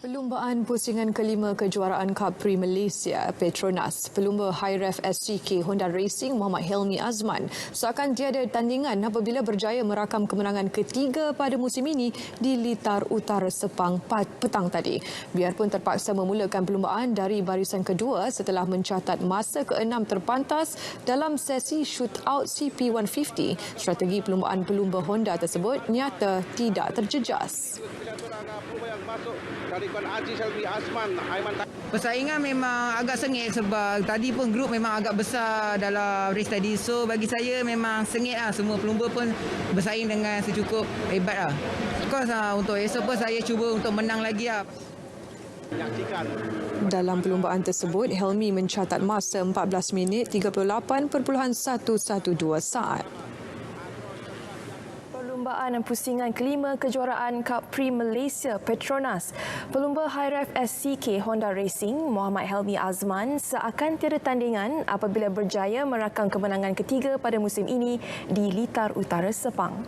Perlumbaan pusingan kelima kejuaraan Cup Prix Malaysia Petronas, pelumba High Ref SCK Honda Racing Muhammad Helmi Azman seakan tiada tandingan apabila berjaya merakam kemenangan ketiga pada musim ini di Litar Utara Sepang petang tadi. Biarpun terpaksa memulakan perlumbaan dari barisan kedua setelah mencatat masa ke-6 terpantas dalam sesi shootout CP150, strategi perlumbaan pelumba Honda tersebut nyata tidak terjejas. Persaingan memang agak sengit sebab tadi pun grup memang agak besar dalam race tadi. So bagi saya memang sengit lah. Semua pelumba pun bersaing dengan secukup hebat lah. Of course untuk esok pun saya cuba untuk menang lagi lah. Dalam perlumbaan tersebut, Helmi mencatat masa 14 minit 38.112 saat. Perlumbaan pusingan kelima kejuaraan Cup Prix Malaysia Petronas, pelumba High Ref SCK Honda Racing Muhammad Helmi Azman seakan tiada tandingan apabila berjaya merakam kemenangan ketiga pada musim ini di Litar Utara Sepang.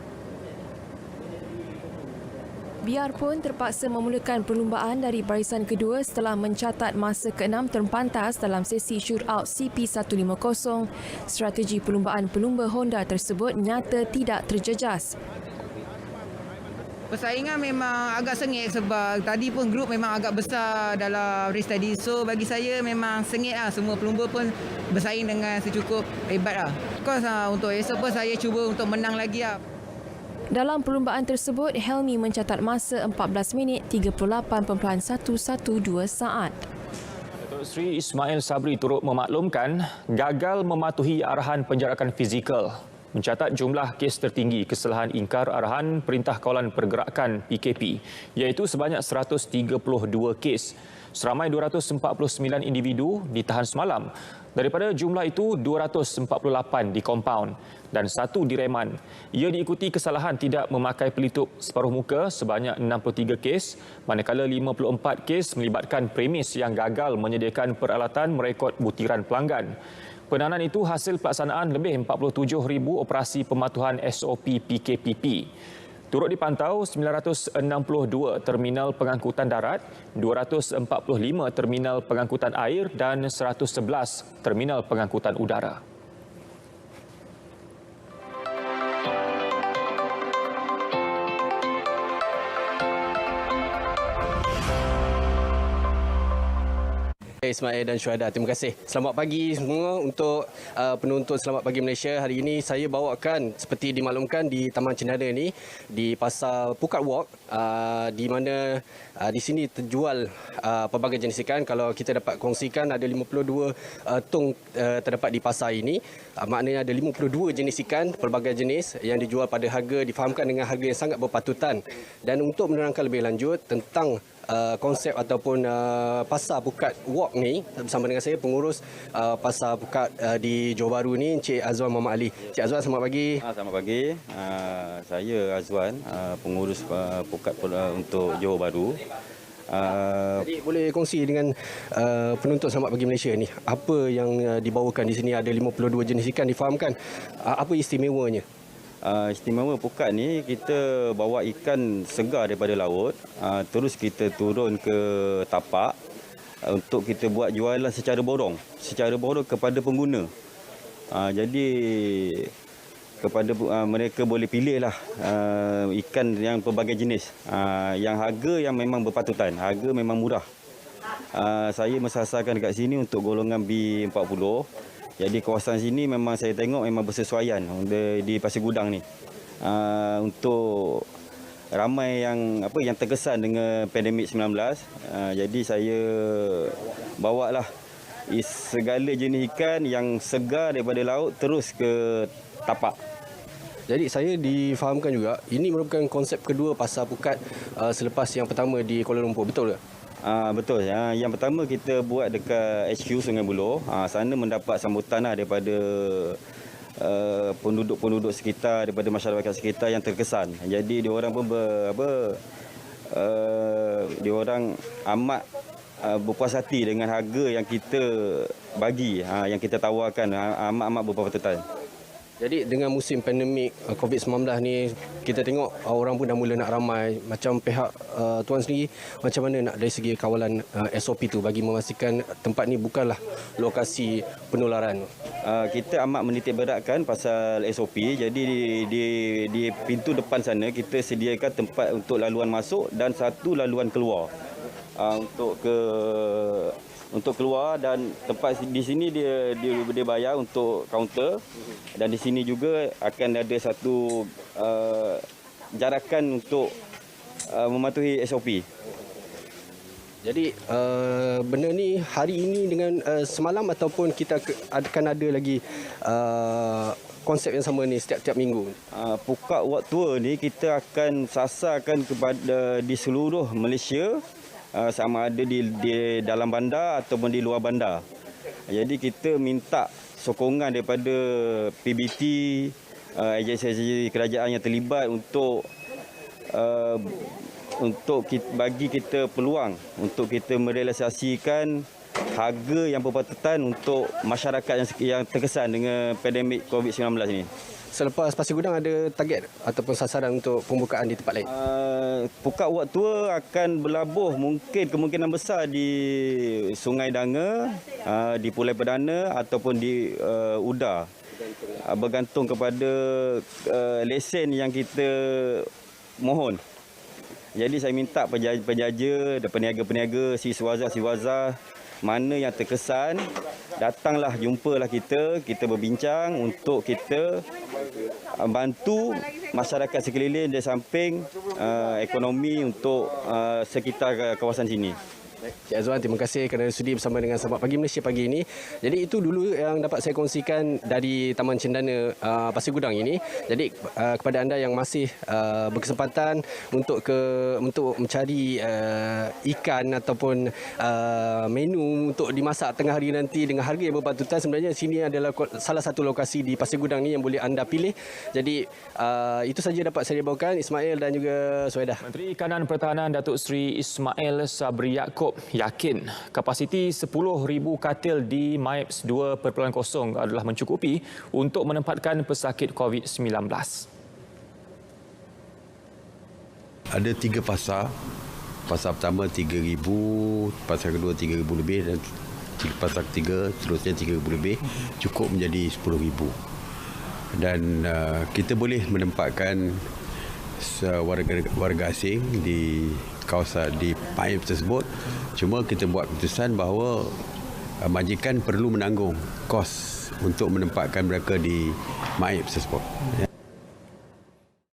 Biarpun terpaksa memulakan perlumbaan dari barisan kedua setelah mencatat masa ke-6 terpantas dalam sesi shootout CP150, strategi perlumbaan pelumba Honda tersebut nyata tidak terjejas. Persaingan memang agak sengit sebab tadi pun grup memang agak besar dalam race tadi. So bagi saya memang sengit lah. Semua pelumba pun bersaing dengan secukup hebat lah. Of course untuk esok pun saya cuba untuk menang lagi lah. Dalam perlumbaan tersebut, Helmi mencatat masa 14 minit 38.112 saat. Datuk Seri Ismail Sabri turut memaklumkan gagal mematuhi arahan penjarakan fizikal, mencatat jumlah kes tertinggi kesalahan ingkar arahan Perintah Kawalan Pergerakan PKP, iaitu sebanyak 132 kes. Seramai 249 individu ditahan semalam. Daripada jumlah itu, 248 di kompaun dan 1 direman. Ia diikuti kesalahan tidak memakai pelitup separuh muka sebanyak 63 kes, manakala 54 kes melibatkan premis yang gagal menyediakan peralatan merekod butiran pelanggan. Penahanan itu hasil pelaksanaan lebih 47,000 operasi pematuhan SOP PKPP. Turut dipantau 962 terminal pengangkutan darat, 245 terminal pengangkutan air dan 111 terminal pengangkutan udara. Ismail dan Syuhada, terima kasih. Selamat pagi semua untuk penonton Selamat Pagi Malaysia. Hari ini saya bawakan seperti dimaklumkan di Taman Cenada ni di pasar Phuket Walk, di mana di sini terjual pelbagai jenis ikan. Kalau kita dapat kongsikan ada 52 tong terdapat di pasar ini. Maknanya ada 52 jenis ikan, pelbagai jenis yang dijual pada harga difahamkan dengan harga yang sangat berpatutan. Dan untuk menerangkan lebih lanjut tentang konsep ataupun pasar Phuket Walk ni, bersama dengan saya pengurus pasar Phuket di Johor Bahru ni, Encik Azwan Muhammad Ali. Encik Azwan, selamat pagi. Selamat pagi. Saya Azwan, pengurus Phuket untuk Johor Bahru. Jadi boleh kongsi dengan penonton Selamat Pagi Malaysia ni, apa yang dibawakan di sini? Ada 52 jenis ikan difahamkan. Apa istimewanya? Istimewa Phuket ni, kita bawa ikan segar daripada laut, terus kita turun ke tapak untuk kita buat jualan secara borong kepada pengguna. Jadi kepada mereka boleh pilihlah ikan yang pelbagai jenis, yang harga yang memang berpatutan, harga memang murah. Saya mensasarkan dekat sini untuk golongan B40. Jadi kawasan sini memang saya tengok memang bersesuaian di Pasir Gudang ni. Untuk ramai yang terkesan dengan pandemik 19, jadi saya bawalah segala jenis ikan yang segar daripada laut terus ke tapak. Jadi saya difahamkan juga ini merupakan konsep kedua pasar Phuket selepas yang pertama di Kuala Lumpur, betul ke? Betul. Yang pertama kita buat dekat HQ Sungai Buloh. Sana mendapat sambutan daripada penduduk-penduduk sekitar, daripada masyarakat sekitar yang terkesan. Jadi diorang pun diorang amat berpuas hati dengan harga yang kita bagi, yang kita tawarkan, amat-amat berpatutan. Jadi dengan musim pandemik COVID-19 ni, kita tengok orang pun dah mula nak ramai. Macam pihak tuan sendiri, macam mana nak dari segi kawalan SOP tu bagi memastikan tempat ni bukanlah lokasi penularan? Kita amat menitik beratkan pasal SOP. Jadi di pintu depan sana kita sediakan tempat untuk laluan masuk dan satu laluan keluar. Untuk keluar, dan tempat di sini dia bayar untuk kaunter, dan di sini juga akan ada satu jarakan untuk mematuhi SOP. Jadi benda ni hari ini dengan semalam ataupun kita akan ada lagi konsep yang sama ni setiap minggu? Pukat Walk Tour ni kita akan sasarkan kepada di seluruh Malaysia, sama ada di dalam bandar ataupun di luar bandar. Jadi kita minta sokongan daripada PBT, agensi kerajaan yang terlibat untuk bagi kita peluang untuk kita merealisasikan harga yang berpatutan untuk masyarakat yang terkesan dengan pandemik COVID-19 ini. Selepas Pasir Gudang ada target ataupun sasaran untuk pembukaan di tempat lain? Pukat Walk Tour akan berlabuh kemungkinan besar di Sungai Danga, di Pulai Perdana ataupun di Uda. Bergantung kepada lesen yang kita mohon. Jadi saya minta penjaja dan peniaga-peniaga, siwaza mana yang terkesan, datanglah, jumpalah kita berbincang untuk kita bantu masyarakat sekeliling di samping ekonomi untuk sekitar kawasan sini. Cik Azwan, terima kasih kerana sudi bersama dengan Selamat Pagi Malaysia pagi ini. Jadi itu dulu yang dapat saya kongsikan dari Taman Cendana Pasir Gudang ini. Jadi kepada anda yang masih berkesempatan untuk mencari ikan ataupun menu untuk dimasak tengah hari nanti dengan harga yang berpatutan, sebenarnya sini adalah salah satu lokasi di Pasir Gudang ni yang boleh anda pilih. Jadi itu saja dapat saya bawakan, Ismail dan juga Suhaidah. Menteri Kanan Pertahanan Datuk Seri Ismail Sabri Yaakob yakin kapasiti 10,000 katil di MIPS 2.0 adalah mencukupi untuk menempatkan pesakit COVID-19. Ada 3 pasar. Pasar pertama 3,000, pasar kedua 3,000 lebih dan pasar ketiga seterusnya 3,000 lebih, cukup menjadi 10,000. Dan kita boleh menempatkan warga asing di kawasan di MIPS tersebut. Cuma kita buat keputusan bahawa majikan perlu menanggung kos untuk menempatkan mereka di MIPS tersebut.